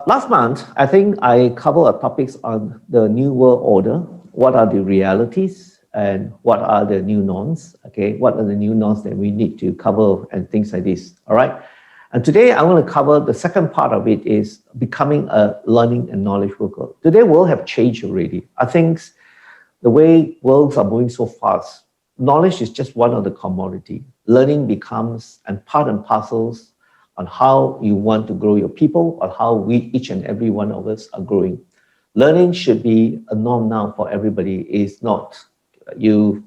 Last month, I think I covered topics on the new world order. What are the realities and what are the new norms? Okay, what are the new norms that we need to cover and things like this. All right. And today I want to cover the second part of it is becoming a learning and knowledge worker. Today, world have changed already. I think the way worlds are moving so fast, knowledge is just one of the commodity. Learning becomes and part and parcels on how you want to grow your people or how we, each and every one of us are growing. Learning should be a norm now for everybody. It's not you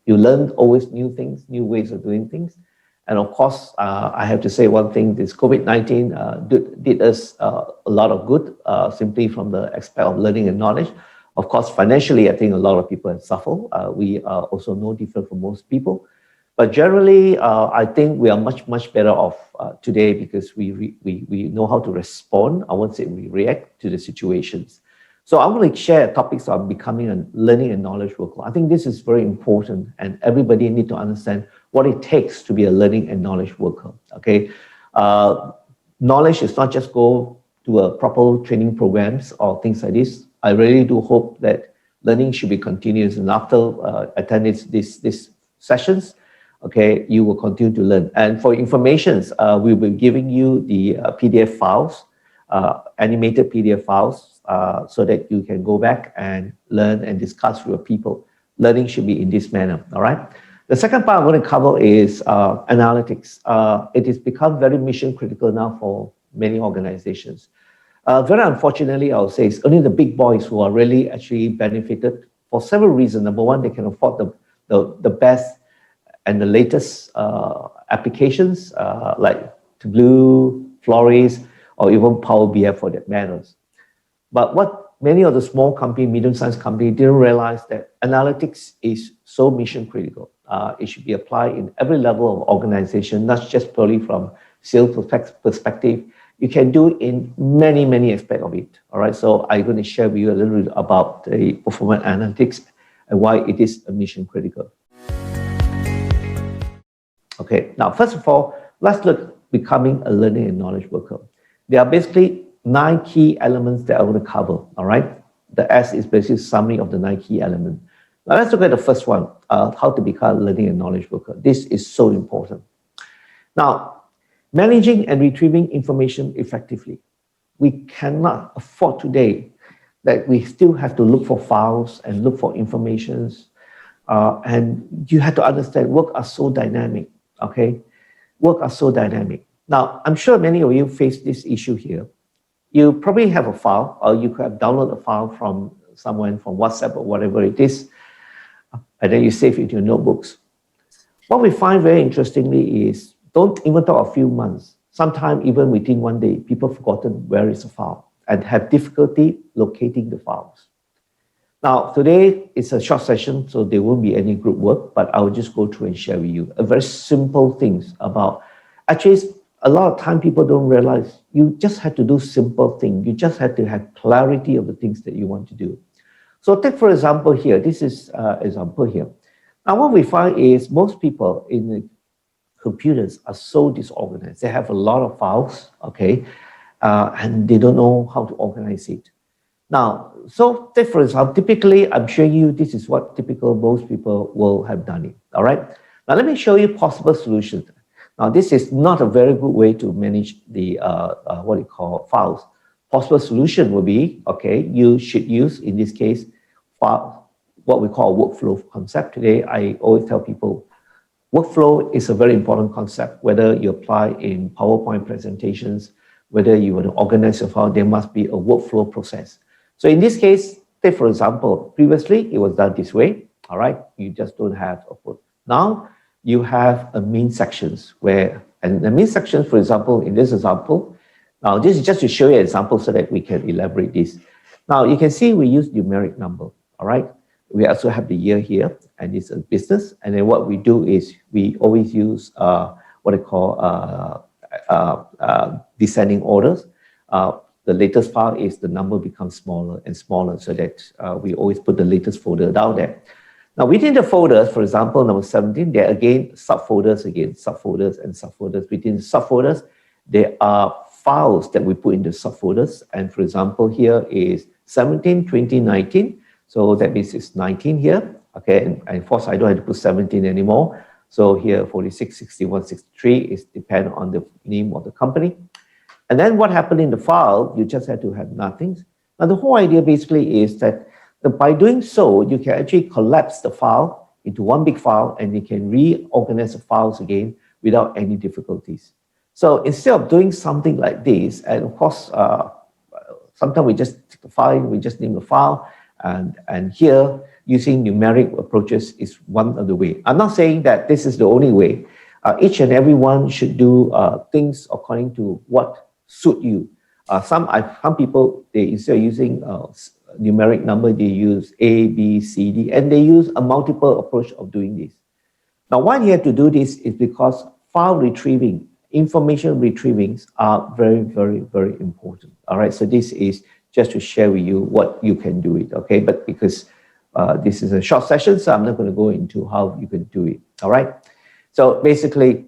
learn always new things, new ways of doing things. And of course, I have to say one thing, this COVID-19 did us a lot of good, simply from the aspect of learning and knowledge. Of course, financially, I think a lot of people have suffered. We are also no different from most people. But generally, I think we are much better off today because we know how to respond. I won't say we react to the situations. So I'm going to share topics on becoming a learning and knowledge worker. I think this is very important, and everybody need to understand what it takes to be a learning and knowledge worker. Okay, knowledge is not just go to a proper training programs or things like this. I really do hope that learning should be continuous, and after attending these sessions, okay, you will continue to learn. And for informations, we'll be giving you the PDF files, animated PDF files, so that you can go back and learn and discuss with your people. Learning should be in this manner, all right? The second part I'm going to cover is analytics. It has become very mission critical now for many organizations. Very unfortunately, I would say it's only the big boys who are really actually benefited for several reasons. Number one, they can afford the best and the latest applications like Tableau, Flores, or even Power BI for that matters. But what many of the small company, medium-sized company didn't realize that analytics is so mission critical. It should be applied in every level of organization, not just purely from sales perspective. You can do in many aspects of it. All right, so I'm going to share with you a little bit about the performance analytics and why it is a mission critical. Okay, now first of all, let's look at becoming a learning and knowledge worker. There are basically 9 key elements that I want to cover, all right? The S is basically a summary of the 9 key elements. Now let's look at the first one, how to become a learning and knowledge worker. This is so important. Now, managing and retrieving information effectively. We cannot afford today that we still have to look for files and look for informations. And you have to understand work are so dynamic, okay? Work are so dynamic. Now, I'm sure many of you face this issue here. You probably have a file, or you could have downloaded a file from someone, from WhatsApp or whatever it is, and then you save it in your notebooks. What we find very interestingly is, don't even talk a few months, sometimes even within one day, people have forgotten where is the file and have difficulty locating the files. Now, today it's a short session, so there won't be any group work, but I will just go through and share with you a very simple things about, actually, a lot of time people don't realize you just have to do simple things. You just have to have clarity of the things that you want to do. So take for example here, this is example here. Now what we find is most people in the computers are so disorganized. They have a lot of files, okay, and they don't know how to organize it. Now, so take for example, typically I'm showing you this is what typical most people will have done it, all right? Now let me show you possible solutions. Now, this is not a very good way to manage the, what you call files. Possible solution would be, okay, you should use, in this case, what we call workflow concept. Today, I always tell people, workflow is a very important concept, whether you apply in PowerPoint presentations, whether you want to organize your file, there must be a workflow process. So in this case, take for example, previously it was done this way, all right? You just don't have a put. Now, you have a main sections where, and the main sections, for example, in this example, now this is just to show you an example so that we can elaborate this. Now you can see we use numeric number, all right? We also have the year here, and it's a business. And then what we do is we always use what I call descending orders. The latest file is the number becomes smaller and smaller so that we always put the latest folder down there. Now, within the folders, for example, number 17, there are again subfolders, and subfolders. Within the subfolders, there are files that we put in the subfolders. And for example, here is 17, 20, 19. So that means it's 19 here. Okay, and of course, I don't have to put 17 anymore. So here, 46, 61, 63 is depend on the name of the company. And then what happened in the file, you just have to have nothing. Now, the whole idea basically is that by doing so, you can actually collapse the file into one big file, and you can reorganize the files again without any difficulties. So instead of doing something like this, and of course, sometimes we just take the file, we just name the file, and here using numeric approaches is one of the way. I'm not saying that this is the only way. Each and every one should do things according to what suit you. Some people, they instead of using numeric number, they use A, B, C, D, and they use a multiple approach of doing this. Now, why you have to do this is because file retrieving, information retrievings are very, very, very important. All right, so this is just to share with you what you can do it, okay? But because this is a short session, so I'm not going to go into how you can do it, all right? So basically,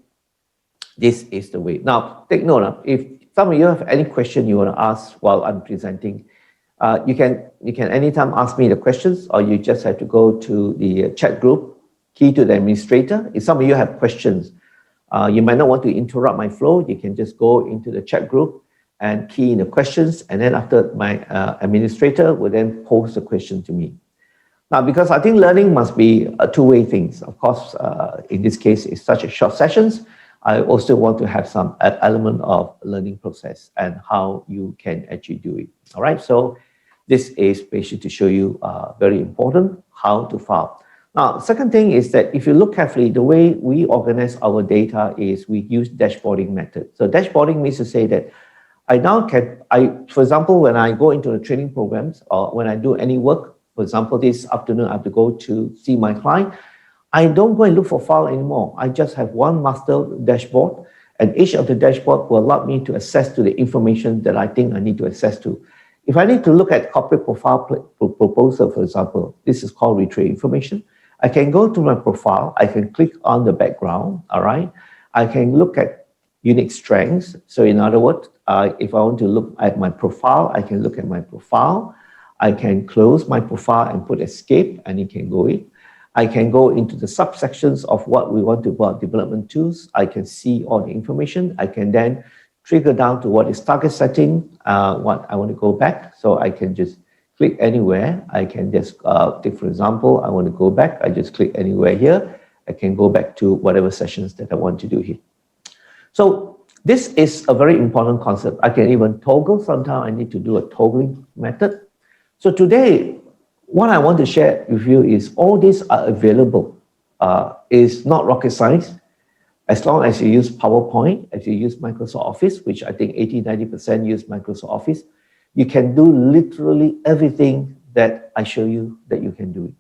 this is the way. Now, take note, if some of you have any question you want to ask while I'm presenting, you can anytime ask me the questions, or you just have to go to the chat group, key to the administrator. If some of you have questions, you might not want to interrupt my flow, you can just go into the chat group and key in the questions, and then after my administrator will then pose the question to me. Now, because I think learning must be a two-way thing. Of course, in this case, it's such a short sessions. I also want to have some element of learning process and how you can actually do it. All right, so this is basically to show you very important how to file. Now, second thing is that if you look carefully, the way we organize our data is we use dashboarding method. So dashboarding means to say that I now can, for example, when I go into the training programs or when I do any work, for example, this afternoon I have to go to see my client, I don't go and look for file anymore. I just have one master dashboard, and each of the dashboard will allow me to access to the information that I think I need to access to. If I need to look at corporate profile proposal, for example, this is called retrieve information. I can go to my profile, I can click on the background, all right? I can look at unique strengths. So in other words, if I want to look at my profile, I can look at my profile. I can close my profile and put escape, and it can go in. I can go into the subsections of what we want to about development tools. I can see all the information. I can then trigger down to what is target setting, what I want to go back. So I can just click anywhere. I can just take, for example, I want to go back. I just click anywhere here. I can go back to whatever sessions that I want to do here. So this is a very important concept. I can even toggle. Sometimes I need to do a toggling method. So today, what I want to share with you is all these are available. It's not rocket science. As long as you use PowerPoint, as you use Microsoft Office, which I think 80-90% use Microsoft Office, you can do literally everything that I show you that you can do it.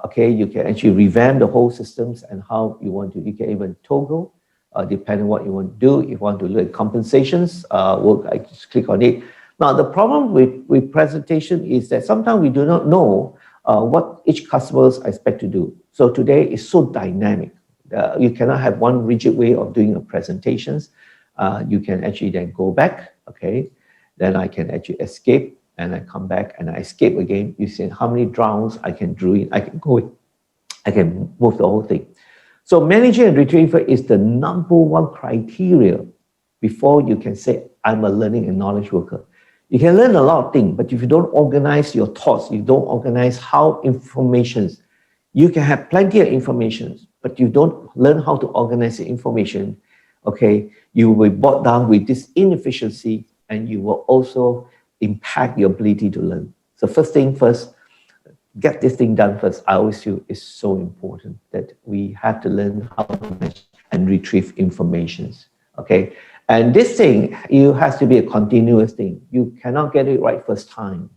Okay, you can actually revamp the whole systems and how you want to. You can even toggle, depending on what you want to do. If you want to look at compensations, I just click on it. Now, the problem with presentation is that sometimes we do not know what each customer expect to do. So today is so dynamic. You cannot have one rigid way of doing a presentations. You can actually then go back, okay? Then I can actually escape, and I come back and I escape again. You see how many drowns I can do in, I can go in. I can move the whole thing. So managing and retriever is the #1 criteria before you can say, I'm a learning and knowledge worker. You can learn a lot of things, but if you don't organize your thoughts, you don't organize how informations, you can have plenty of information, but you don't learn how to organize the information, okay, you will be brought down with this inefficiency, and you will also impact your ability to learn. So first thing first, get this thing done first. I always feel it's so important that we have to learn how to manage and retrieve informations, okay? And this thing, it has to be a continuous thing. You cannot get it right first time.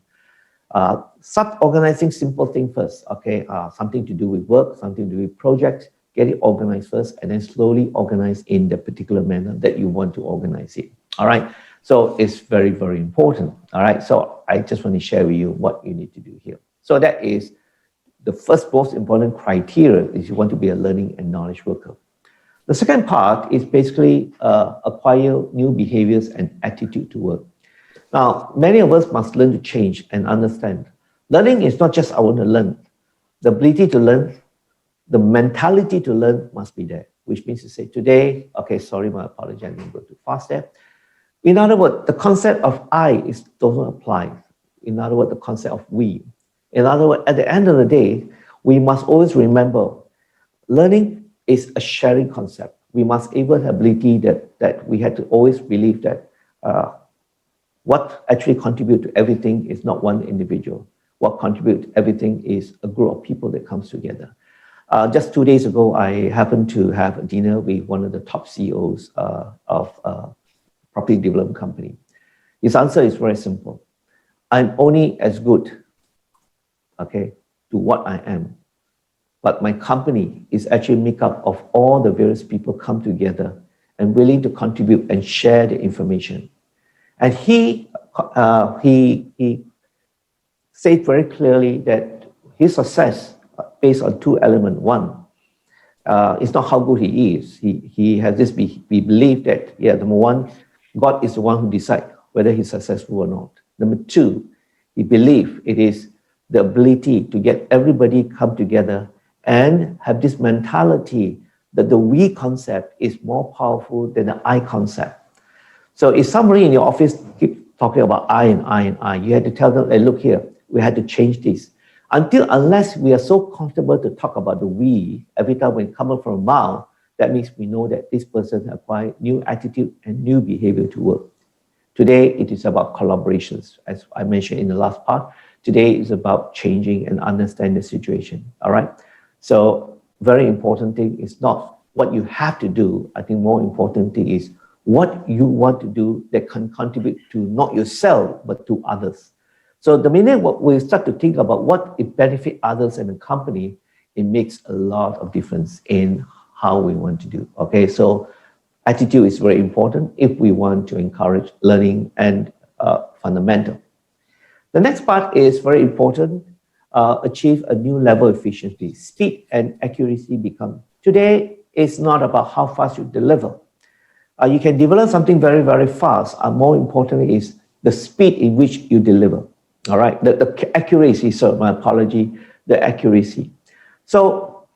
Start organizing simple thing first, okay? Something to do with work, something to do with projects, get it organized first, and then slowly organize in the particular manner that you want to organize it, all right? So it's very, very important, all right? So I just want to share with you what you need to do here. So that is the first most important criteria is you want to be a learning and knowledge worker. The second part is basically acquire new behaviors and attitude to work. Now, many of us must learn to change and understand. Learning is not just I want to learn. The ability to learn, the mentality to learn must be there, which means to say today, okay, sorry, my apology, I didn't go too fast there. In other words, the concept of I doesn't apply. In other words, the concept of we. In other words, at the end of the day, we must always remember learning is a sharing concept. We must able the ability that we had to always believe that what actually contributes to everything is not one individual. What contributes to everything is a group of people that comes together. Just 2 days ago, I happened to have a dinner with one of the top CEOs of a property development company. His answer is very simple. I'm only as good, okay, to what I am. But my company is actually made up of all the various people come together and willing to contribute and share the information. And he said very clearly that his success based on two elements. One, it's not how good he is. He has this belief that, yeah, number one, God is the one who decides whether he's successful or not. Number two, he believes it is the ability to get everybody come together and have this mentality that the we concept is more powerful than the I concept. So if somebody in your office keeps talking about I and I and I, you had to tell them, hey, look here, we had to change this. Unless we are so comfortable to talk about the we, every time we come up from a mouth, that means we know that this person acquired new attitude and new behavior to work. Today, it is about collaborations. As I mentioned in the last part, today is about changing and understand the situation, all right? So very important thing is not what you have to do. I think more important thing is what you want to do that can contribute to not yourself, but to others. So the minute we start to think about what it benefits others and the company, it makes a lot of difference in how we want to do. Okay, so attitude is very important if we want to encourage learning and fundamental. The next part is very important. Achieve a new level of efficiency. Speed and accuracy become. Today, it's not about how fast you deliver. You can develop something very, very fast. More importantly is the speed in which you deliver. All right, the accuracy, so my apology, the accuracy. So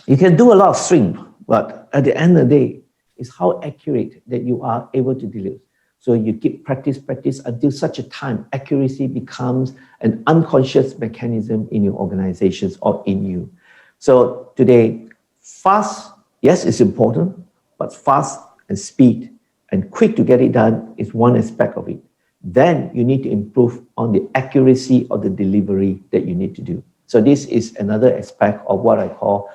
you can do a lot of swing, but at the end of the day, it's how accurate that you are able to deliver. So you keep practice until such a time accuracy becomes an unconscious mechanism in your organizations or in you. So today, fast, yes, it's important, but fast and speed and quick to get it done is one aspect of it. Then you need to improve on the accuracy of the delivery that you need to do. So this is another aspect of what I call,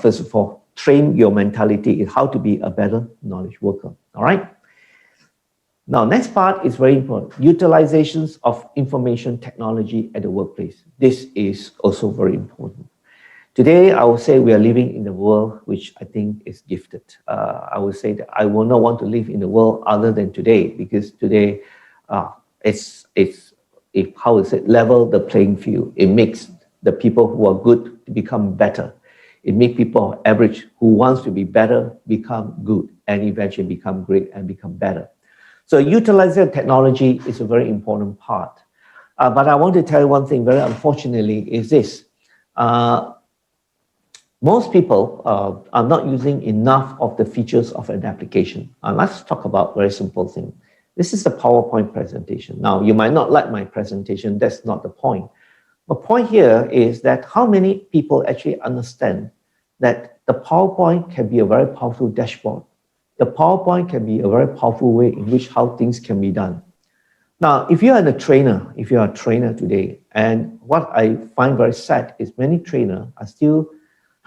first of all, train your mentality in how to be a better knowledge worker, all right? Now, next part is very important. Utilizations of information technology at the workplace. This is also very important. Today, I would say we are living in a world which I think is gifted. I would say that I will not want to live in the world other than today, because today it's how is it, level the playing field. It makes the people who are good to become better. It makes people average who wants to be better become good and eventually become great and become better. So utilizing technology is a very important part. But I want to tell you one thing, very unfortunately, is this. Most people are not using enough of the features of an application. Let's talk about a very simple thing. This is the PowerPoint presentation. Now, you might not like my presentation. That's not the point. The point here is that how many people actually understand that the PowerPoint can be a very powerful dashboard. The PowerPoint can be a very powerful way in which how things can be done. Now, if you are a trainer today, and what I find very sad is many trainers are still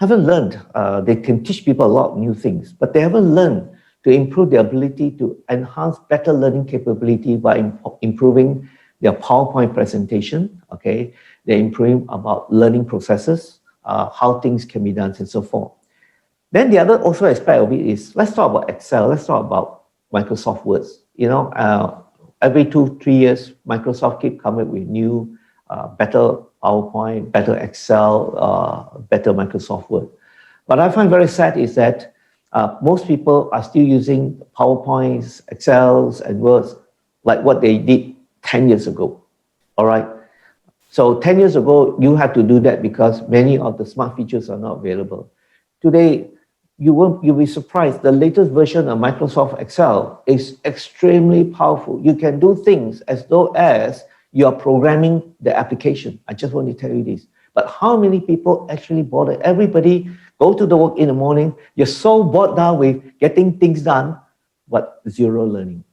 haven't learned. They can teach people a lot of new things, but they haven't learned to improve their ability to enhance better learning capability by improving their PowerPoint presentation. Okay, they're improving about learning processes, how things can be done, and so forth. Then the other also aspect of it is, let's talk about Excel. Let's talk about Microsoft Words. You know, every 2-3 years, Microsoft keep coming with new, better PowerPoint, better Excel, better Microsoft Word. What I find very sad is that most people are still using PowerPoints, Excels, and Words like what they did 10 years ago. All right. So 10 years ago, you had to do that because many of the smart features are not available. Today, you'll be surprised. The latest version of Microsoft Excel is extremely powerful. You can do things as though as you are programming the application. I just want to tell you this. But how many people actually bother? Everybody go to the work in the morning. You're so bogged down with getting things done, but zero learning.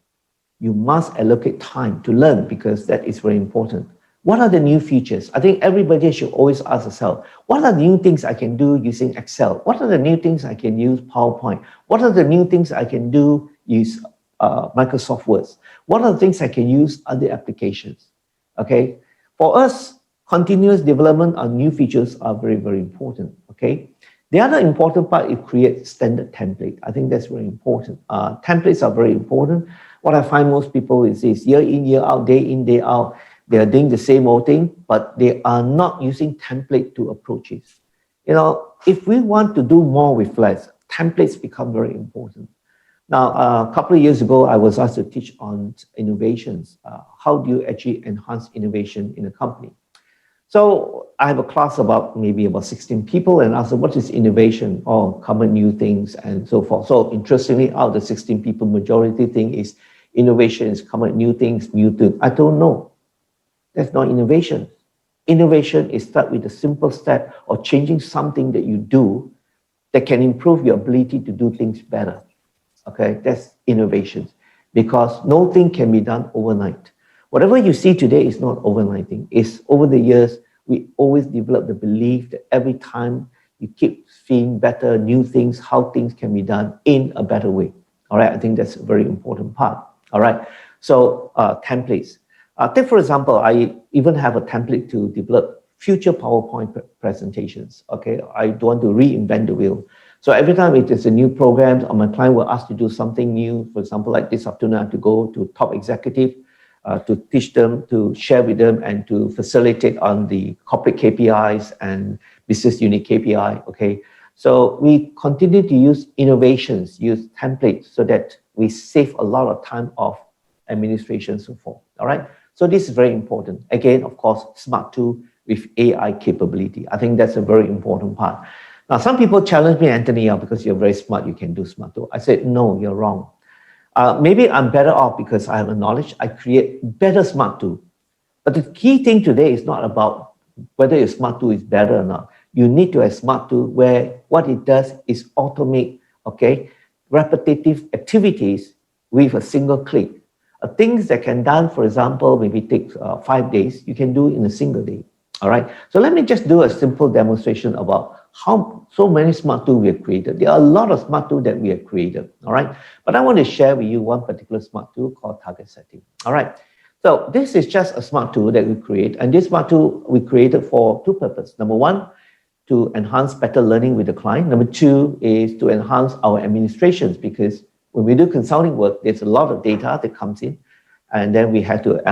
You must allocate time to learn because that is very important. What are the new features? I think everybody should always ask themselves, what are the new things I can do using Excel? What are the new things I can use PowerPoint? What are the new things I can do use Microsoft Words? What are the things I can use other applications? Okay, for us, continuous development on new features are very, very important. Okay, the other important part is create standard template. I think that's very important. Templates are very important. What I find most people is this: year in, year out, day in, day out, they are doing the same old thing, but they are not using template to approach it. You know, if we want to do more with less, templates become very important. Now, a couple of years ago, I was asked to teach on innovations. How do you actually enhance innovation in a company? So I have a class about maybe about 16 people and asked them, what is innovation? Oh, come up new things and so forth. So interestingly, out of the 16 people, majority thing is innovation is come up new things, new things. I don't know. That's not innovation. Innovation is start with a simple step of changing something that you do that can improve your ability to do things better. Okay, that's innovation because no thing can be done overnight. Whatever you see today is not overnight thing. It's over the years, we always develop the belief that every time you keep seeing better, new things, how things can be done in a better way. All right, I think that's a very important part. All right, so templates. Take for example, I even have a template to develop future PowerPoint presentations. Okay, I don't want to reinvent the wheel. So every time it is a new program or my client will ask to do something new, for example, like this afternoon, I have to go to top executive to teach them, to share with them, and to facilitate on the corporate KPIs and business unit KPI. Okay, so we continue to use innovations, use templates so that we save a lot of time of administration and so forth. All right. So this is very important. Again, of course, smart tool with AI capability. I think that's a very important part. Now, some people challenge me, Anthony, because you're very smart, you can do smart tool. I said, no, you're wrong. Maybe I'm better off because I have a knowledge. I create better smart tool. But the key thing today is not about whether your smart tool is better or not. You need to have smart tool where what it does is automate, okay, repetitive activities with a single click. Things that can done, for example, maybe take 5 days, you can do in a single day. All right. So let me just do a simple demonstration about how so many smart tools we have created. There are a lot of smart tools that we have created. All right. But I want to share with you one particular smart tool called target setting. All right. So this is just a smart tool that we create. And this smart tool we created for two purposes. Number one, to enhance better learning with the client. Number two is to enhance our administrations because when we do consulting work, there's a lot of data that comes in. And then we have to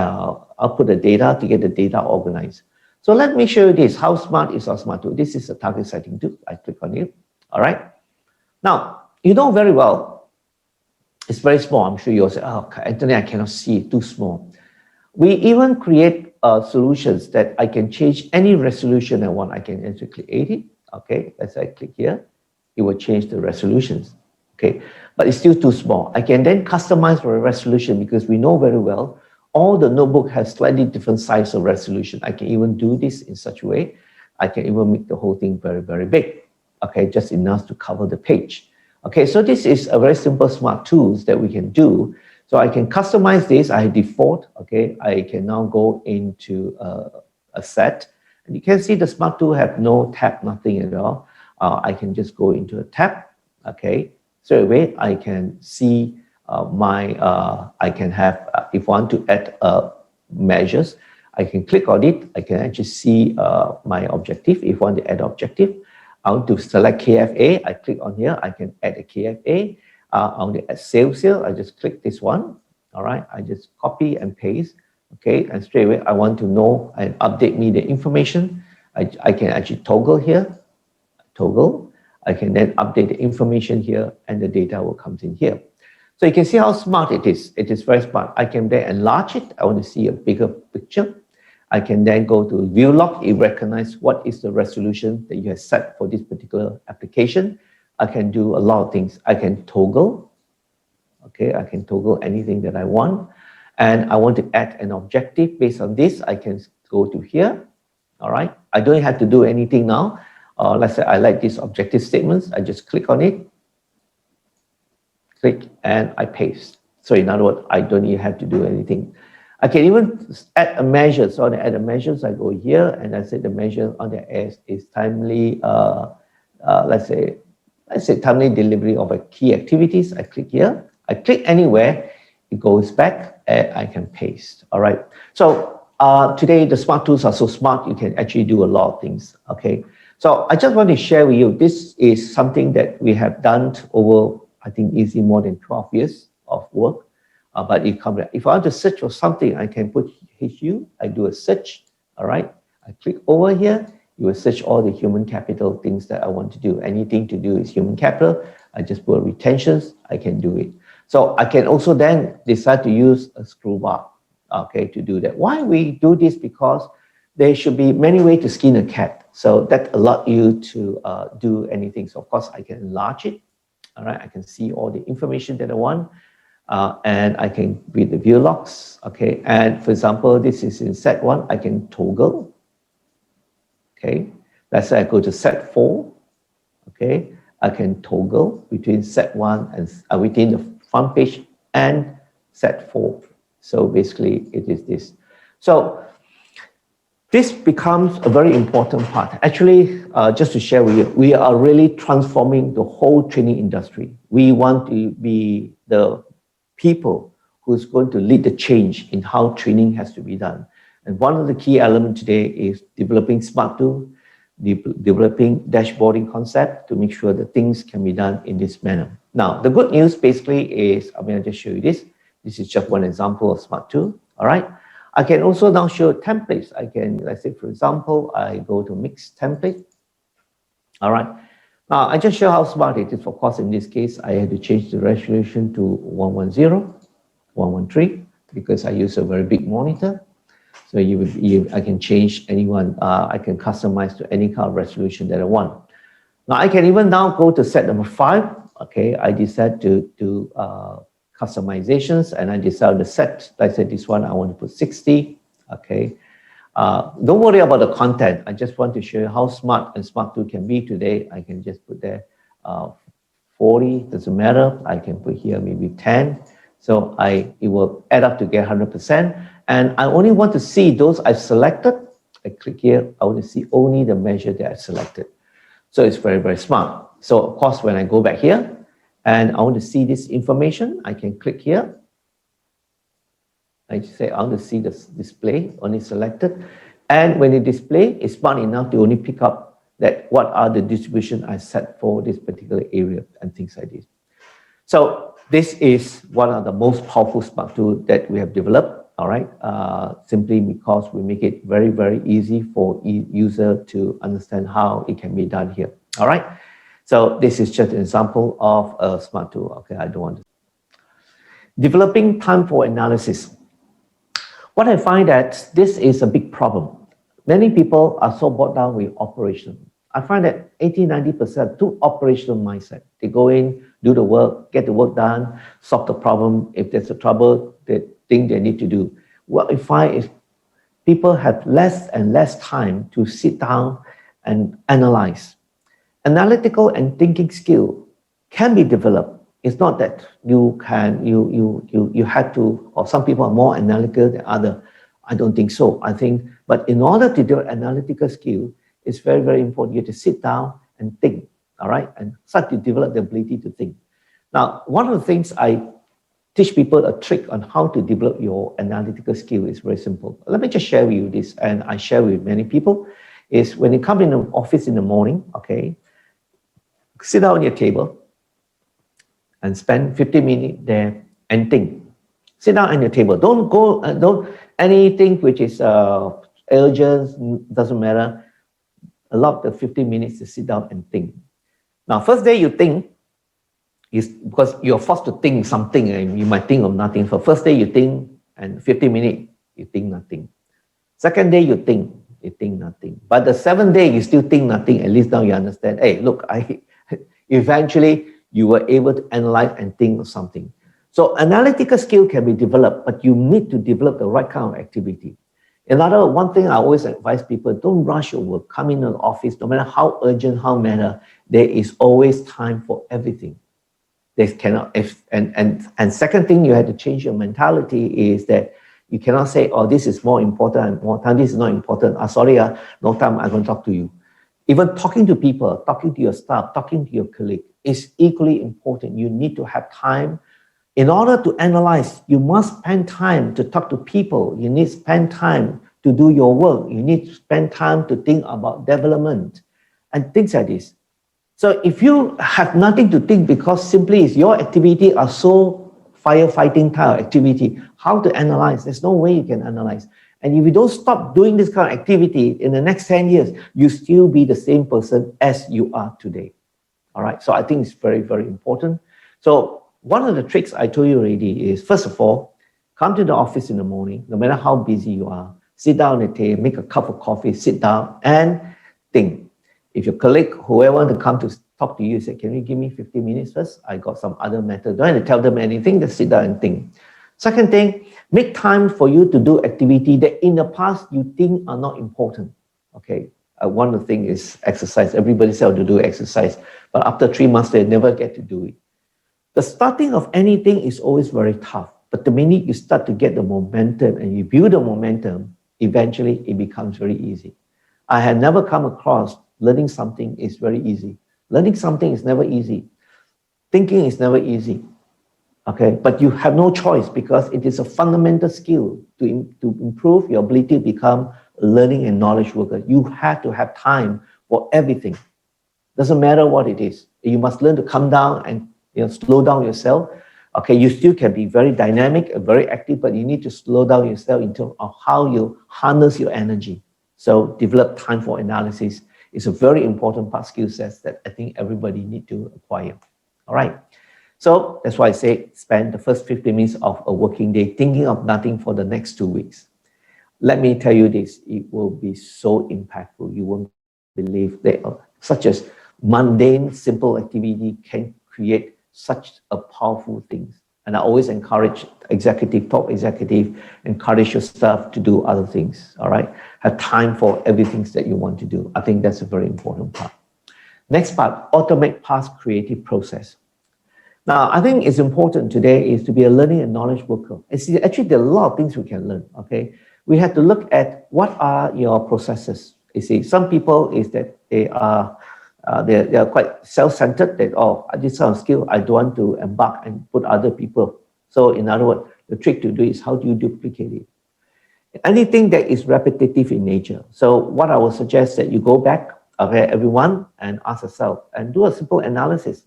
output the data to get the data organized. So let me show you this. How smart is our smart tool? This is a target setting tool. I click on it. All right. Now, you know very well, it's very small. I'm sure you'll say, oh, Anthony, I cannot see it, too small. We even create solutions that I can change any resolution I want. I can actually click edit. Okay, let's say I click here. It will change the resolutions. Okay, but it's still too small. I can then customize for a resolution because we know very well all the notebook has slightly different size of resolution. I can even do this in such a way. I can even make the whole thing very, very big. Okay, just enough to cover the page. Okay, so this is a very simple smart tools that we can do. So I can customize this. I default. Okay, I can now go into a set, and you can see the smart tool have no tab, nothing at all. I can just go into a tab. Okay, so away I can see I can have, if I want to add measures, I can click on it. I can actually see my objective. If I want to add objective, I want to select KFA. I click on here. I can add a KFA. I want to add sales here. I just click this one. All right. I just copy and paste. Okay. And straight away, I want to know and update me the information. I can actually toggle here. Toggle. I can then update the information here and the data will come in here. So you can see how smart it is. It is very smart. I can then enlarge it. I want to see a bigger picture. I can then go to view log. It recognizes what is the resolution that you have set for this particular application. I can do a lot of things. I can toggle. Okay, I can toggle anything that I want. And I want to add an objective based on this. I can go to here. All right. I don't have to do anything now. Let's say I like these objective statements. I just click on it. Click and I paste. So in other words, I don't even have to do anything. I can even add a measure. So I add a measure. So I go here and I say the measure on the S is timely, let's say timely delivery of a key activities. I click here. I click anywhere, it goes back and I can paste. All right. So today the smart tools are so smart, you can actually do a lot of things. Okay. So I just want to share with you, this is something that we have done over, I think, easily more than 12 years of work. But if I want to search for something, I can put HU, I do a search, all right? I click over here, you will search all the human capital things that I want to do. Anything to do with human capital, I just put retentions, I can do it. So I can also then decide to use a scroll bar, okay, to do that. Why we do this? Because there should be many ways to skin a cat. So that allows you to do anything. So of course, I can enlarge it. All right, I can see all the information that I want, and I can read the view logs. Okay, and for example, this is in set 1. I can toggle. Okay, let's say I go to set 4. Okay, I can toggle between set 1 and within the front page and set 4. So basically, it is this. So this becomes a very important part. Actually, just to share with you, we are really transforming the whole training industry. We want to be the people who's going to lead the change in how training has to be done. And one of the key elements today is developing smart tools, developing dashboarding concept to make sure that things can be done in this manner. Now, the good news basically is, I'm going to just show you this. This is just one example of smart tool, all right? I can also now show templates. I can, let's say, for example, I go to mix template. All right. Now, I just show how smart it is. Of course, in this case, I had to change the resolution to 110, 113, because I use a very big monitor. So I can change anyone. I can customize to any kind of resolution that I want. Now, I can even now go to set number 5. Okay, I decide to do customizations, and I decide to set, like I said, this one, I want to put 60, okay. Don't worry about the content. I just want to show you how smart and smart tool can be today. I can just put there 40, doesn't matter. I can put here maybe 10. So it will add up to get 100%. And I only want to see those I've selected. I click here, I want to see only the measure that I selected. So it's very, very smart. So of course, when I go back here, and I want to see this information, I can click here. I just say, I want to see this display, only selected. And when it display, it's smart enough to only pick up that what are the distribution I set for this particular area and things like this. So this is one of the most powerful smart tools that we have developed, all right? Simply because we make it very, very easy for user to understand how it can be done here, all right? So this is just an example of a smart tool. Okay, I don't want to. Developing time for analysis. What I find that this is a big problem. Many people are so bogged down with operation. I find that 80–90% too operational mindset. They go in, do the work, get the work done, solve the problem. If there's a trouble, they think they need to do. What I find is people have less and less time to sit down and analyze. Analytical and thinking skill can be developed. It's not that you have to, or some people are more analytical than others. I don't think so. I think, but in order to develop analytical skill, it's very, very important you to sit down and think, all right? And start to develop the ability to think. Now, one of the things I teach people a trick on how to develop your analytical skill is very simple. Let me just share with you this, and I share with many people, is when you come in the office in the morning, okay, sit down on your table and spend 15 minutes there and think. Sit down on your table. Don't anything which is urgent, doesn't matter. Allow the 15 minutes to sit down and think. Now, first day you think is because you're forced to think something and you might think of nothing. For first day you think, and 15 minutes you think nothing. Second day you think nothing. But the seventh day you still think nothing. At least now you understand, hey, look, eventually you were able to analyze and think of something. So analytical skill can be developed, but you need to develop the right kind of activity. Another one thing I always advise people, don't rush your work. Come in the office, no matter how urgent, how matter, there is always time for everything. They cannot, and second thing, you have to change your mentality is that you cannot say, oh, this is more important and more time, this is not important. Sorry, no time, I'm going to talk to you. Even talking to people, talking to your staff, talking to your colleague is equally important. You need to have time. In order to analyze, you must spend time to talk to people. You need to spend time to do your work. You need to spend time to think about development and things like this. So if you have nothing to think because simply your activity are so firefighting type of activity, how to analyze? There's no way you can analyze. And if you don't stop doing this kind of activity in the next 10 years, you still be the same person as you are today. All right. So I think it's very, very important. So one of the tricks I told you already is, first of all, come to the office in the morning, no matter how busy you are, sit down at the table, make a cup of coffee, sit down and think. If your colleague, whoever want to come to talk to you, say, can you give me 15 minutes first? I got some other matter. Don't have to tell them anything, just sit down and think. Second thing, make time for you to do activity that in the past you think are not important. Okay. One of the things is exercise. Everybody says to do exercise, but after 3 months, they never get to do it. The starting of anything is always very tough, but the minute you start to get the momentum and you build the momentum, eventually it becomes very easy. I had never come across learning something is very easy. Learning something is never easy. Thinking is never easy. Okay, but you have no choice because it is a fundamental skill to improve your ability to become a learning and knowledge worker. You have to have time for everything. Doesn't matter what it is. You must learn to come down and slow down yourself. Okay, you still can be very dynamic and very active, but you need to slow down yourself in terms of how you harness your energy. So develop time for analysis is a very important part skill set that I think everybody need to acquire. All right. So that's why I say spend the first 15 minutes of a working day thinking of nothing for the next 2 weeks. Let me tell you this, it will be so impactful. You won't believe that such as mundane, simple activity can create such a powerful things. And I always encourage top executive, encourage your staff to do other things, all right? Have time for everything that you want to do. I think that's a very important part. Next part, automate past creative process. Now, I think it's important today is to be a learning and knowledge worker. Actually, there are a lot of things we can learn, okay? We have to look at what are your processes. You see, some people is that they are quite self-centered, that, oh, this kind of skill, I don't want to embark and put other people. So in other words, the trick to do is how do you duplicate it? Anything that is repetitive in nature. So what I would suggest that you go back, okay, everyone, and ask yourself and do a simple analysis.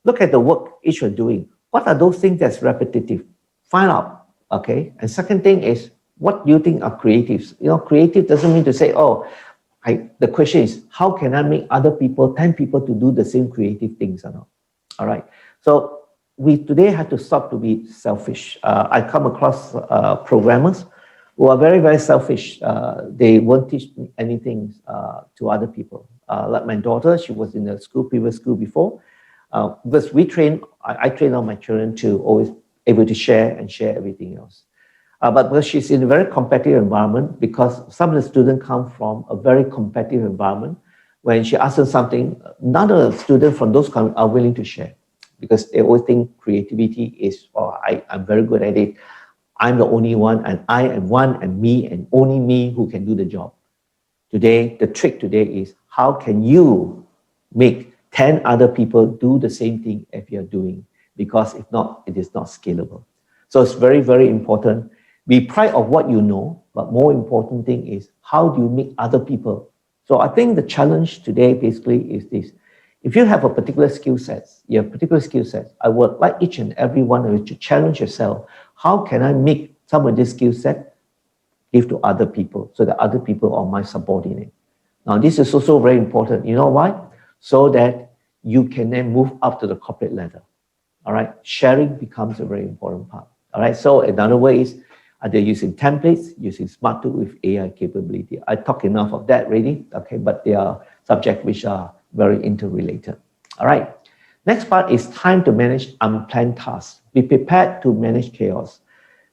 Look at the work each you're doing. What are those things that's repetitive? Find out, okay? And second thing is, what do you think are creatives? Creative doesn't mean to say, oh, the question is, how can I make other people, 10 people to do the same creative things or not? All right. So we today have to stop to be selfish. I come across programmers who are very, very selfish. They won't teach anything to other people. Like my daughter, she was in the previous school before. Because I train all my children to always able to share everything else. But because she's in a very competitive environment, because some of the students come from a very competitive environment, when she asks them something, none of the students from those countries are willing to share because they always think creativity is, oh, I'm very good at it. I'm the only one, and I am one, and me, and only me who can do the job. Today, the trick today is how can you make 10 other people do the same thing as you're doing? Because if not, it is not scalable. So it's very, very important. Be proud of what you know, but more important thing is how do you make other people? So I think the challenge today basically is this. If you have a particular skill set, I would like each and every one of you to challenge yourself. How can I make some of this skill set give to other people so that other people are my subordinate? Now, this is also very important. You know why? So that you can then move up to the corporate ladder. All right, sharing becomes a very important part. All right, so another way is they're using templates, using smart tools with AI capability. I talk enough of that already, okay, but they are subjects which are very interrelated. All right, next part is time to manage unplanned tasks. Be prepared to manage chaos.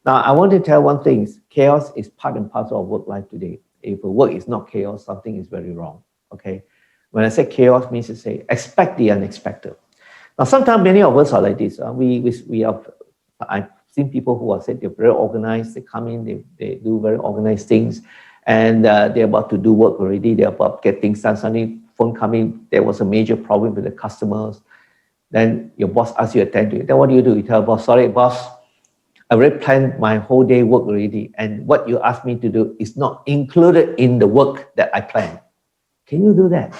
Now, I want to tell one thing, chaos is part and parcel of work life today. If work is not chaos, something is very wrong, okay? When I say chaos, means to say expect the unexpected. Now, sometimes many of us are like this. I've seen people who are said they're very organized. They come in, they do very organized things, and they're about to do work already. They're about to get things done. Suddenly, phone coming. There was a major problem with the customers. Then your boss asks you to attend to it. Then what do? You tell boss, sorry, boss, I already planned my whole day work already, and what you asked me to do is not included in the work that I planned. Can you do that?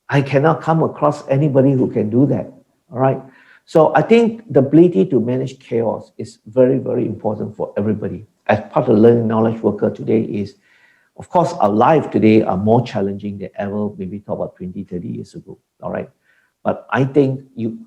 I cannot come across anybody who can do that. All right. So I think the ability to manage chaos is very, very important for everybody. As part of the learning knowledge worker today is, of course, our life today are more challenging than ever, maybe talk about 20, 30 years ago. All right. But I think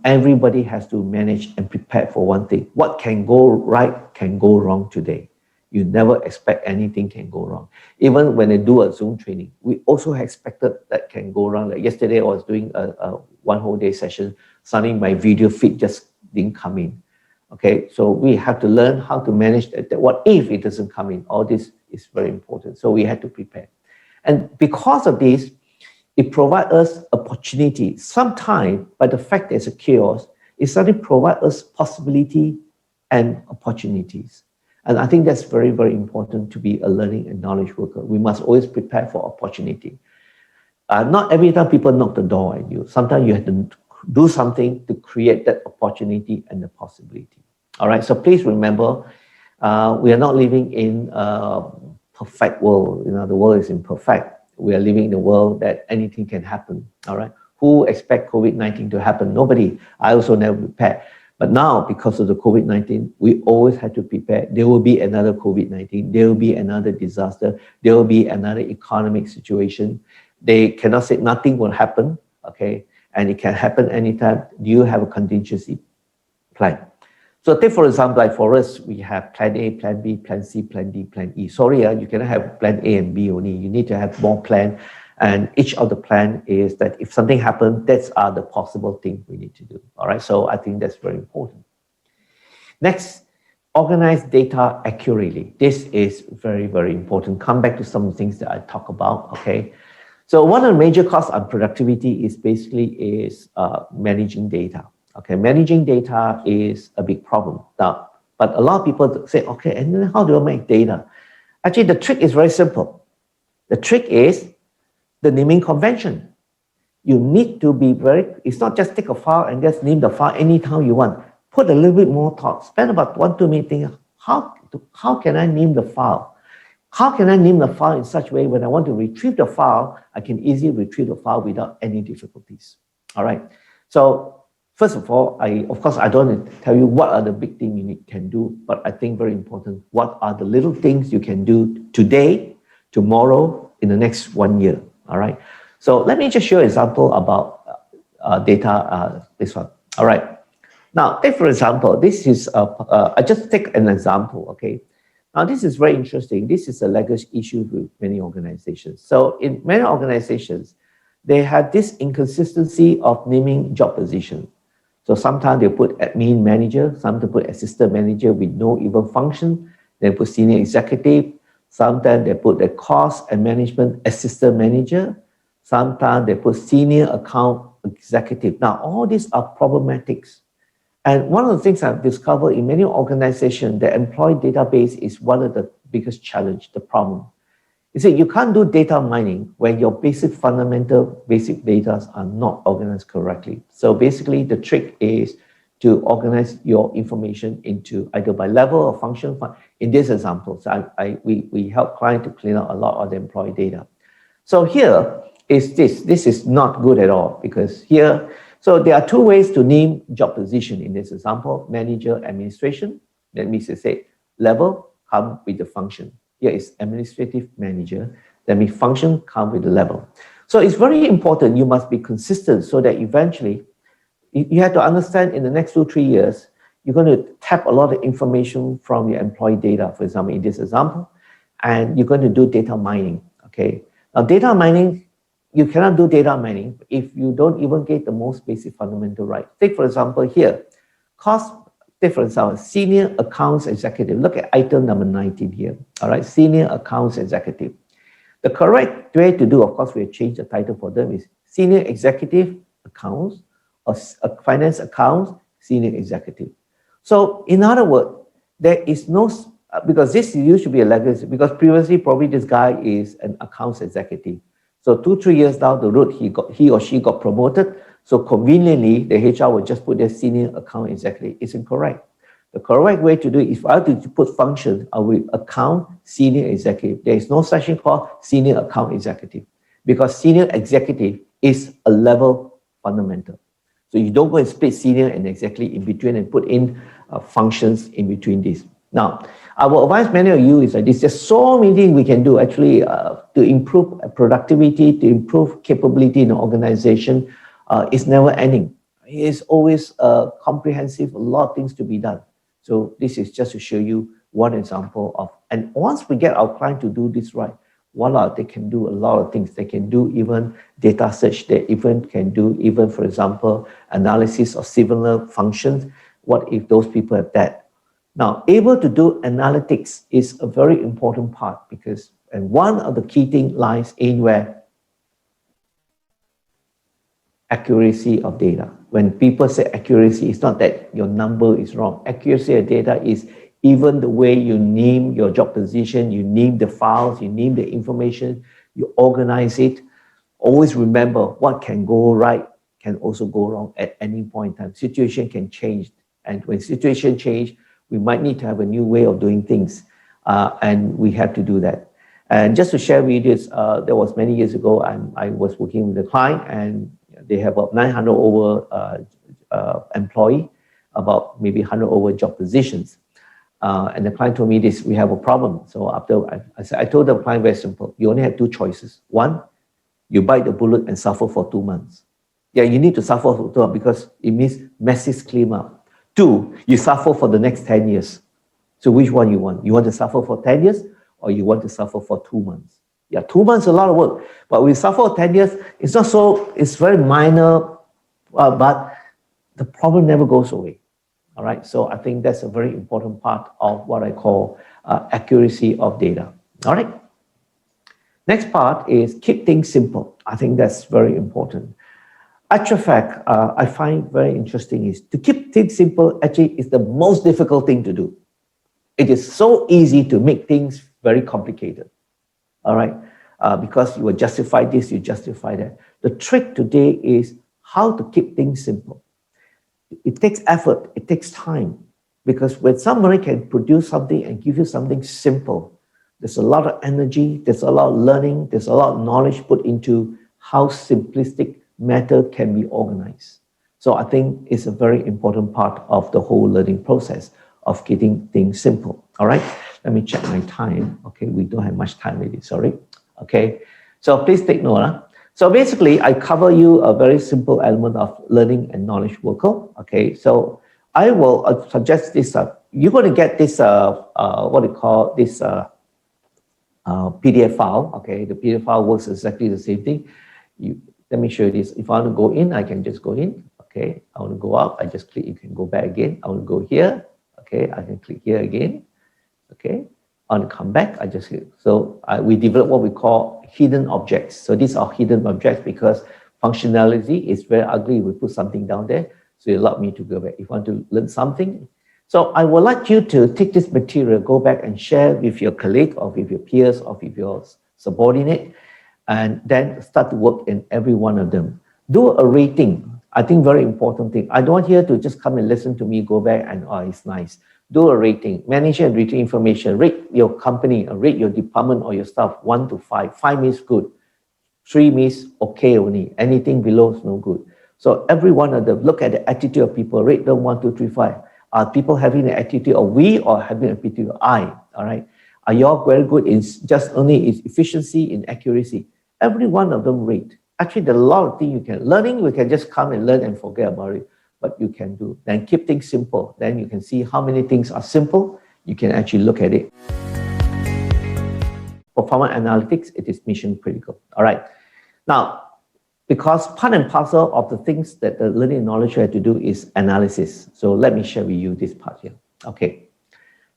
everybody has to manage and prepare for one thing. What can go right can go wrong today. You never expect anything can go wrong. Even when they do a Zoom training, we also expected that can go wrong. Like yesterday, I was doing a one whole day session. Suddenly, my video feed just didn't come in. Okay, so we have to learn how to manage that. What if it doesn't come in? All this is very important. So we had to prepare. And because of this, it provides us opportunity. Sometimes, by the fact there's a chaos, it suddenly provides us possibility and opportunities. And I think that's very, very important to be a learning and knowledge worker. We must always prepare for opportunity. Not every time people knock the door at you. Sometimes you have to do something to create that opportunity and the possibility. All right, so please remember, we are not living in a perfect world. You know, the world is imperfect. We are living in a world that anything can happen. All right, who expect COVID-19 to happen? Nobody. I also never prepared. But now, because of the COVID-19, we always had to prepare. There will be another COVID-19. There will be another disaster. There will be another economic situation. They cannot say nothing will happen, okay? And it can happen anytime. Do you have a contingency plan? So take, for example, like for us, we have plan A, plan B, plan C, plan D, plan E. Sorry, you cannot have plan A and B only. You need to have more plan. And each of the plan is that if something happens, that's the possible thing we need to do. All right, so I think that's very important. Next, organize data accurately. This is very, very important. Come back to some of the things that I talk about, okay? So one of the major costs on productivity is basically managing data. Okay, managing data is a big problem. Now, but a lot of people say, okay, and then how do I make data? Actually, the trick is very simple. The trick is the naming convention. You need to be it's not just take a file and just name the file anytime you want. Put a little bit more thought. Spend about 1-2 minutes thinking, how can I name the file? How can I name the file in such a way when I want to retrieve the file, I can easily retrieve the file without any difficulties. All right. So first of all, of course, I don't want to tell you what are the big things you can do, but I think very important, what are the little things you can do today, tomorrow, in the next 1 year. All right. So let me just show an example about data, this one. All right. Now, take for example, this is, I just take an example, okay? Now, this is very interesting. This is a legacy issue with many organizations. So in many organizations, they have this inconsistency of naming job position. So sometimes they put admin manager, sometimes they put assistant manager with no even function. They put senior executive. Sometimes they put the cost and management assistant manager. Sometimes they put senior account executive. Now, all these are problematics. And one of the things I've discovered in many organizations, the employee database is one of the biggest challenge, the problem. You see, you can't do data mining when your fundamental basic data are not organized correctly. So basically, the trick is to organize your information into either by level or function. In this example, so we help clients to clean out a lot of the employee data. So here is this. This is not good at all because here, so there are two ways to name job position in this example: manager, administration. That means to say level come with the function. Here is administrative manager. That means function come with the level. So it's very important. You must be consistent so that eventually you have to understand in the next 2-3 years, you're going to tap a lot of information from your employee data, for example, in this example, and you're going to do data mining, okay? Now, data mining, you cannot do data mining if you don't even get the most basic fundamental right. Take, for example, here, cost difference, our senior accounts executive. Look at item number 19 here, all right? Senior accounts executive. The correct way to do, of course, we have changed the title for them, is senior executive accounts or finance accounts, senior executive. So in other words, there is no, because this used to be a legacy, because previously probably this guy is an accounts executive. So 2-3 years down the road, he or she got promoted. So conveniently, the HR would just put their senior account executive. It's incorrect. The correct way to do it, if I have to put function, I will account senior executive. There is no such thing called senior account executive because senior executive is a level fundamental. So you don't go and split senior and executive in between and put in functions in between these. Now, I will advise many of you is that there's just so many things we can do actually to improve productivity, to improve capability in the organization. It's never ending. It's always comprehensive, a lot of things to be done. So this is just to show you one example of, and once we get our client to do this right, voila, they can do a lot of things. They can do even data search. They even can do even, for example, analysis of similar functions. What if those people have that? Now, able to do analytics is a very important part because, and one of the key things lies in where accuracy of data. When people say accuracy, it's not that your number is wrong. Accuracy of data is even the way you name your job position, you name the files, you name the information, you organize it. Always remember what can go right can also go wrong at any point in time. Situation can change. And when situation change, we might need to have a new way of doing things. And we have to do that. And just to share with you this, that was many years ago, and I was working with a client and they have about 900 over employee, about maybe 100 over job positions. And the client told me this, we have a problem. So after I told the client very simple, you only have 2 choices. One, you bite the bullet and suffer for 2 months. Yeah, you need to suffer for 2 months because it means massive cleanup. 2, you suffer for the next 10 years. So which one you want? You want to suffer for 10 years or you want to suffer for 2 months? Yeah, 2 months is a lot of work, but we suffer for 10 years. It's not so, it's very minor, but the problem never goes away. All right, so I think that's a very important part of what I call accuracy of data. All right. Next part is keep things simple. I think that's very important. Actual fact, I find very interesting is to keep things simple actually is the most difficult thing to do. It is so easy to make things very complicated. All right, because you will justify this, you justify that. The trick today is how to keep things simple. It takes effort, it takes time, because when somebody can produce something and give you something simple, there's a lot of energy, there's a lot of learning, there's a lot of knowledge put into how simplistic matter can be organized. So I think it's a very important part of the whole learning process of getting things simple. All right, let me check my time. Okay, we don't have much time really, sorry. Okay, so please take note. So basically, I cover you a very simple element of learning and knowledge worker. Okay, so I will suggest this. You're going to get this, what do you call this PDF file. Okay, the PDF file works exactly the same thing. Let me show you this. If I want to go in, I can just go in. Okay, I want to go up, I just click, you can go back again. I want to go here. Okay, I can click here again. Okay, I want to come back, I just hit. So we develop what we call hidden objects. So these are hidden objects because functionality is very ugly. We put something down there, so it allowed me to go back. If you want to learn something, so I would like you to take this material, go back and share with your colleague or with your peers or with your subordinate, and then start to work in every one of them. Do a rating. I think very important thing. I don't want here to just come and listen to me, go back and, oh, it's nice. Do a rating. Manager and rating information. Rate your company, rate your department or your staff 1 to 5. 5 means good. 3 means okay only. Anything below is no good. So every one of them, look at the attitude of people. Rate them 1, 2, 3, 5. Are people having the attitude of we or having the attitude of I? All right. Are you all very good in just only in efficiency, in accuracy? every one of them rate. Actually, there are a lot of things you can, learning, we can just come and learn and forget about it, but you can do, then keep things simple. Then you can see how many things are simple, you can actually look at it. For pharma analytics, it is mission critical, all right? Now, because part and parcel of the things that the learning and knowledge you have to do is analysis. So let me share with you this part here. Okay.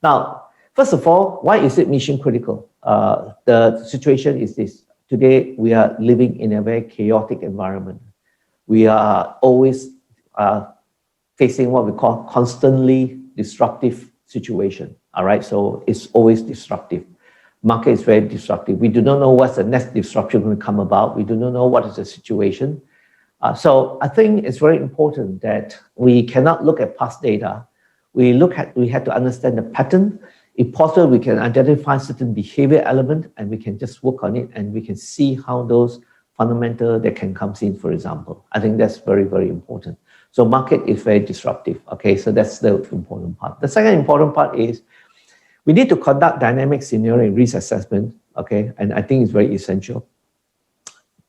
Now, first of all, why is it mission critical? The situation is this. Today, we are living in a very chaotic environment. We are always facing what we call constantly disruptive situation. All right. So it's always disruptive. Market is very disruptive. We do not know what's the next disruption going to come about. We do not know what is the situation. So I think it's very important that we cannot look at past data. We have to understand the pattern. If possible, we can identify certain behavior element and we can just work on it and we can see how those fundamental that can come in, for example. I think that's very, very important. So market is very disruptive. Okay, so that's the important part. The second important part is we need to conduct dynamic scenario and risk assessment, okay? And I think it's very essential.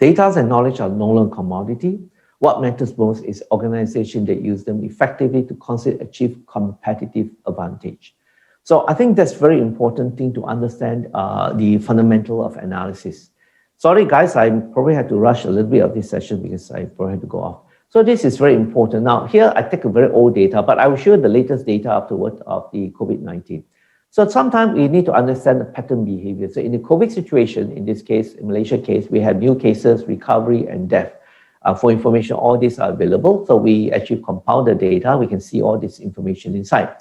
Data and knowledge are no longer commodity. What matters most is organization that use them effectively to constantly achieve competitive advantage. So I think that's very important thing to understand the fundamental of analysis. Sorry guys, I probably had to rush a little bit of this session because I probably had to go off. So this is very important. Now here I take a very old data, but I will show the latest data afterward of the COVID-19. So sometimes we need to understand the pattern behavior. So in the COVID situation, in this case, in Malaysia case, we have new cases, recovery, and death. For information, all these are available. So we actually compile the data. We can see all this information inside.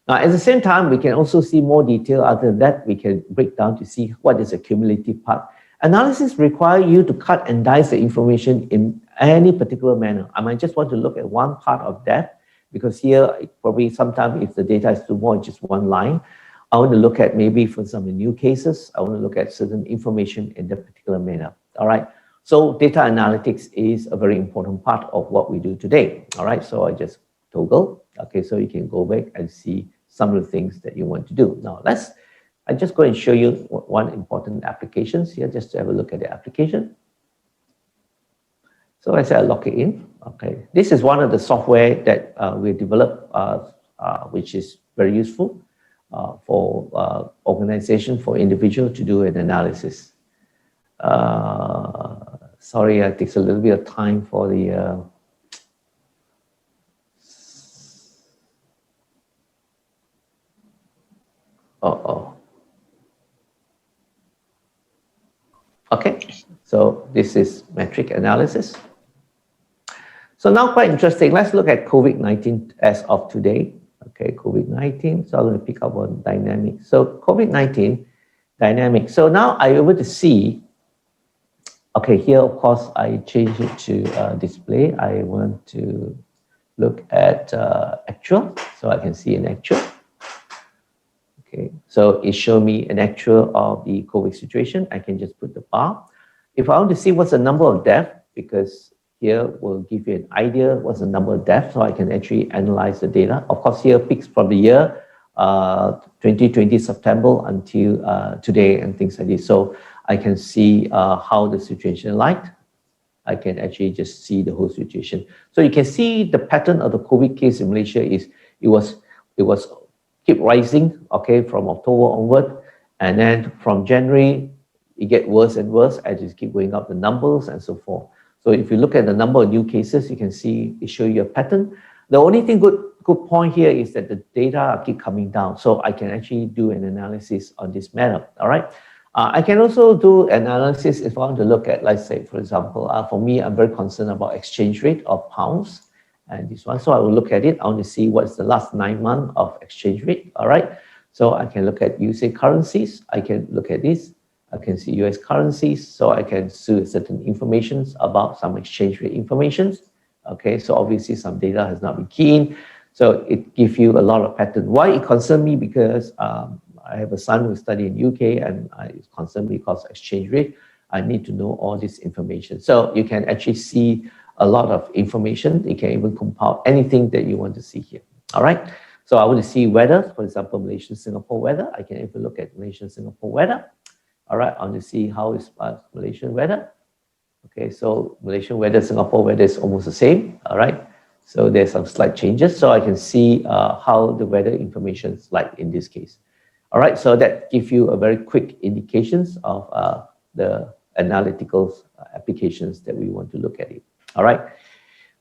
Now, at the same time, we can also see more detail. Other than that, we can break down to see what is the cumulative part. Analysis requires you to cut and dice the information in any particular manner. I might just want to look at one part of that because here, probably sometimes if the data is too more, just one line. I want to look at maybe for some new cases, I want to look at certain information in that particular manner, all right? So data analytics is a very important part of what we do today, all right? So I just toggle, okay, so you can go back and see some of the things that you want to do. Now I just go and show you one important applications here, just to have a look at the application. So I say I log it in, okay. This is one of the software that we developed, which is very useful. For organization, for individual to do an analysis. Sorry, it takes a little bit of time for the... Okay, so this is metric analysis. So now quite interesting, let's look at COVID-19 as of today. Okay, COVID-19, so I'm going to pick up on dynamic. So COVID-19 dynamic. So now I'm able to see, okay, here, of course, I change it to display. I want to look at actual, so I can see an actual. Okay, so it shows me an actual of the COVID situation. I can just put the bar. If I want to see what's the number of deaths, because here will give you an idea what's the number of deaths, so I can actually analyze the data. Of course, here peaks from the year 2020 September until today and things like this. So I can see how the situation like. I can actually just see the whole situation. So you can see the pattern of the COVID case in Malaysia is it was keep rising, okay, from October onward, and then from January it get worse and worse as it keep going up the numbers and so forth. So if you look at the number of new cases, you can see it show you a pattern. The only thing good point here is that the data keep coming down. So I can actually do an analysis on this matter, all right? I can also do analysis if I want to look at, let's say, for example, for me, I'm very concerned about exchange rate of pounds and this one. So I will look at it. I want to see what's the last 9 months of exchange rate, all right? So I can look at USA currencies. I can look at this. I can see US currencies, so I can see certain informations about some exchange rate informations. Okay, so obviously some data has not been keyed, so it gives you a lot of pattern. Why it concerned me? Because I have a son who study in UK and it's concerned because exchange rate. I need to know all this information. So you can actually see a lot of information. You can even compile anything that you want to see here. All right. So I want to see weather, for example, Malaysia, Singapore weather. I can even look at Malaysia, Singapore weather. All right, I want to see how is Malaysian weather. Okay, so Malaysian weather, Singapore weather is almost the same. All right, so there's some slight changes, so I can see how the weather information is like in this case. All right, so that gives you a very quick indications of the analytical applications that we want to look at it. All right,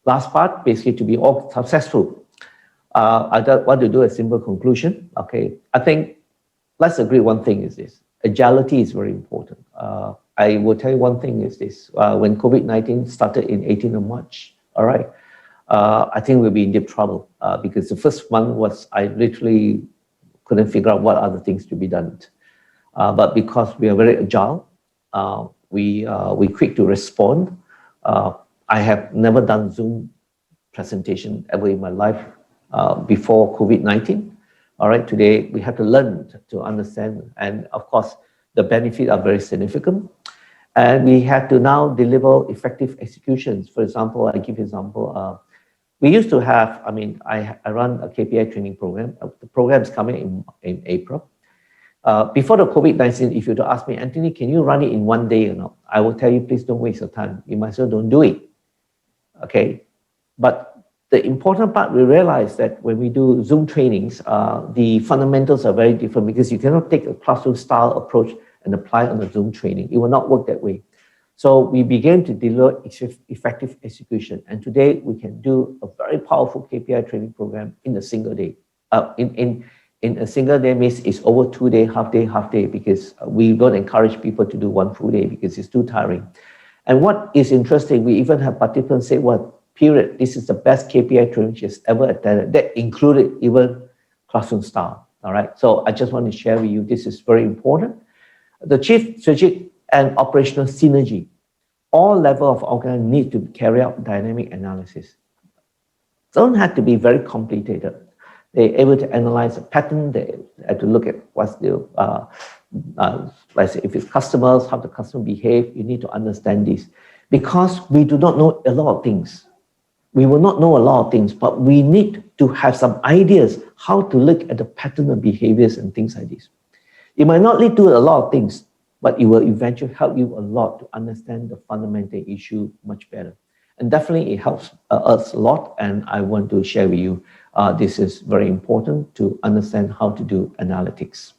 last part, basically to be all successful. I don't want to do a simple conclusion. Okay, I think let's agree one thing is this: agility is very important. I will tell you one thing is this: when COVID-19 started in 18th of March, all right, I think we'll be in deep trouble because the first one was I literally couldn't figure out what other things to be done. But because we are very agile, we quick to respond. I have never done Zoom presentation ever in my life before COVID-19. All right, today we have to learn to understand, and of course, the benefits are very significant. And we have to now deliver effective executions. For example, I give you an example. We used to have, I run a KPI training program. The program is coming in April. Before the COVID-19, if you were to ask me, Anthony, can you run it in one day or not? I will tell you, please don't waste your time. You might as well don't do it. Okay, but the important part, we realize that when we do Zoom trainings, the fundamentals are very different because you cannot take a classroom style approach and apply on the Zoom training. It will not work that way. So we began to deliver effective execution. And today we can do a very powerful KPI training program in a single day. In a single day means it's over 2 day, half day, because we don't encourage people to do one full day because it's too tiring. And what is interesting, we even have participants say, well, period, this is the best KPI training she's ever attended. That included even classroom style. All right. So I just want to share with you, this is very important. The chief strategic and operational synergy. All levels of organization need to carry out dynamic analysis. Don't have to be very complicated. They're able to analyze a pattern. They have to look at what's the, let's say if it's customers, how the customer behave. You need to understand this because we do not know a lot of things. We will not know a lot of things, but we need to have some ideas how to look at the pattern of behaviors and things like this. It might not lead to a lot of things, but it will eventually help you a lot to understand the fundamental issue much better. And definitely it helps us a lot. And I want to share with you, this is very important to understand how to do analytics.